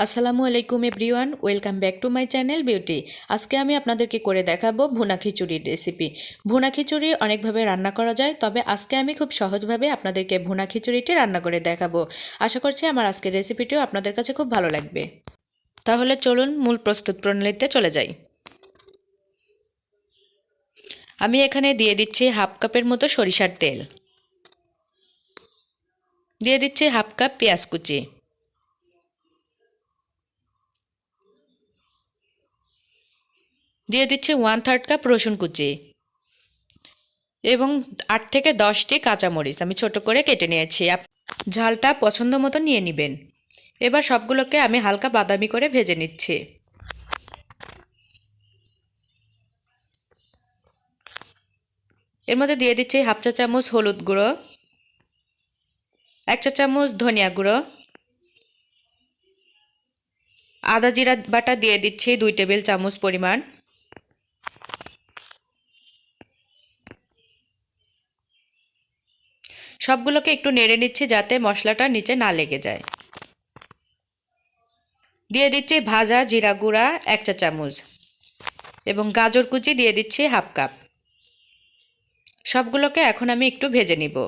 আসসালামু আলাইকুম everyone, welcome back to my channel beauty. আজকে আমি আপনাদেরকে করে দেখাবো ভুনা খিচুড়ির রেসিপি। ভুনা খিচুড়ি অনেকভাবে রান্না করা যায়, তবে আজকে আমি খুব সহজভাবে আপনাদেরকে ভুনা খিচুড়িটি রান্না করে দেখাবো। আশা করছি আমার আজকের রেসিপিটিও আপনাদের কাছে খুব ভালো লাগবে। তাহলে চলুন মূল প্রস্তুত প্রণালীতে চলে যাই। আমি এখানে দিয়ে দিচ্ছি হাফ কাপের মতো সরিষার তেল, দিয়ে দিচ্ছি হাফ কাপ পেঁয়াজ কুচি, দিয়ে দিচ্ছি 1/3 কাপ রসুন কুচি এবং 8 থেকে 10টি কাঁচামরিচ আমি ছোট করে কেটে নিয়েছি। ঝালটা পছন্দ মতো নিয়ে নেবেন। এবার সবগুলোকে আমি হালকা বাদামি করে ভেজে নিচ্ছি। এর মধ্যে দিয়ে দিচ্ছি হাফ চা চামচ হলুদ গুঁড়ো, 1 চা চামচ ধনিয়া গুঁড়ো, আদা জিরা বাটা দিয়ে দিচ্ছি 2 টেবিল চামচ পরিমাণ, সবগুলোকে একটু নেড়ে নিচ্ছি যাতে মশলাটা নিচে না লেগে যায়। দিয়ে দিচ্ছি ভাজা জিরা গুঁড়া 1 চা চামচ এবং গাজর কুচি দিয়ে দিচ্ছি হাফ কাপ। সবগুলোকে এখন আমি একটু ভেজে নিব।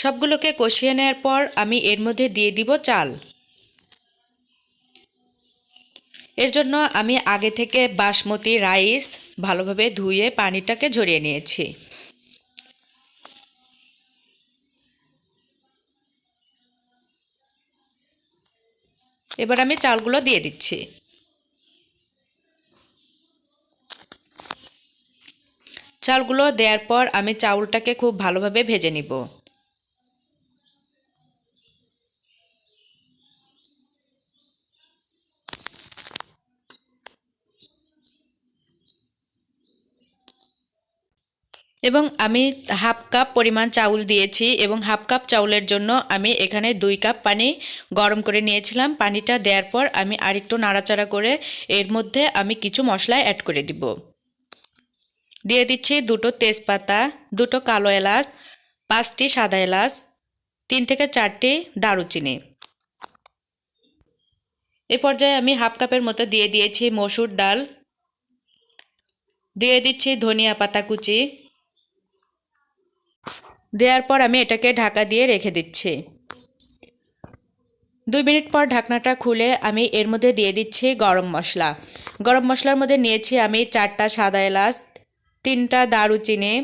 সবগুলোকে কষিয়ে নেওয়ার পর আমি এর মধ্যে দিয়ে দিব চাল। এর জন্য আমি আগে থেকে বাসমতি রাইস ভালোভাবে ধুয়ে পানিটাকে ঝরিয়ে নিয়েছি। এবার আমি চালগুলো দিয়ে দিচ্ছি। চালগুলো দেওয়ার পর আমি চাউলটাকে খুব ভালোভাবে ভেজে নিব। এবং আমি হাফ কাপ পরিমাণ চাউল দিয়েছি এবং হাফ কাপ চাউলের জন্য আমি এখানে 2 কাপ পানি গরম করে নিয়েছিলাম। পানিটা দেওয়ার পর আমি আরেকটু নাড়াচাড়া করে এর মধ্যে আমি কিছু মশলা অ্যাড করে দিব। দিয়ে দিচ্ছি 2টো তেজপাতা, 2টো কালো এলাচ, 5টি সাদা এলাচ, 3 থেকে 4টি দারুচিনি। এ পর্যায়ে আমি হাফ কাপের মতো দিয়ে দিয়েছি মসুর ডাল, দিয়ে দিচ্ছি ধনিয়া পাতা কুচি। দেওয়ার পর আমি এটাকে ঢাকা দিয়ে রেখে দিচ্ছি। 2 মিনিট পর ঢাকনাটা খুলে আমি এর মধ্যে দিয়ে দিচ্ছি গরম মশলা। গরম মশলার মধ্যে নিয়েছি আমি 4টা সাদা এলাচ, 3টা দারুচিনি,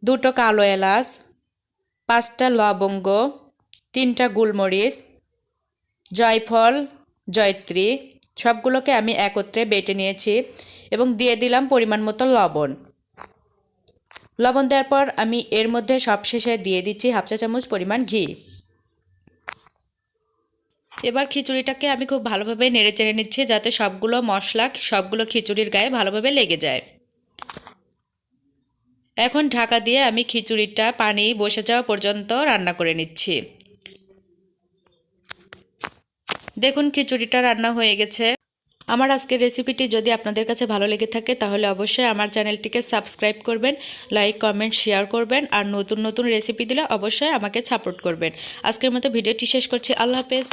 2টো কালো এলাচ, 5টা লবঙ্গ, 3টা গোলমরিচ, জয়ফল, জয়ত্রী, সবগুলোকে আমি একত্রে বেটে নিয়েছি এবং দিয়ে দিলাম পরিমাণ মতো লবণ। লবণ দেওয়ার পর আমি এর মধ্যে সবশেষে দিয়ে দিচ্ছি হাফ চা চামচ পরিমাণ ঘি। এবার খিচুড়িটাকে আমি খুব ভালোভাবে নেড়েচেড়ে নিচ্ছি যাতে সবগুলো মশলা সবগুলো খিচুড়ির গায়ে ভালোভাবে লেগে যায়। এখন ঢাকা দিয়ে আমি খিচুড়িটা পানি বসে যাওয়া পর্যন্ত রান্না করে নিচ্ছি। দেখুন খিচুড়িটা রান্না হয়ে গেছে। আমার আজকের রেসিপিটি যদি আপনাদের কাছে ভালো লেগে থাকে তাহলে অবশ্যই আমার চ্যানেলটিকে সাবস্ক্রাইব করবেন, লাইক কমেন্ট শেয়ার করবেন আর নতুন নতুন রেসিপি দিলে অবশ্যই আমাকে সাপোর্ট করবেন। আজকের মতো ভিডিওটি শেষ করছি। আল্লাহ হাফেজ।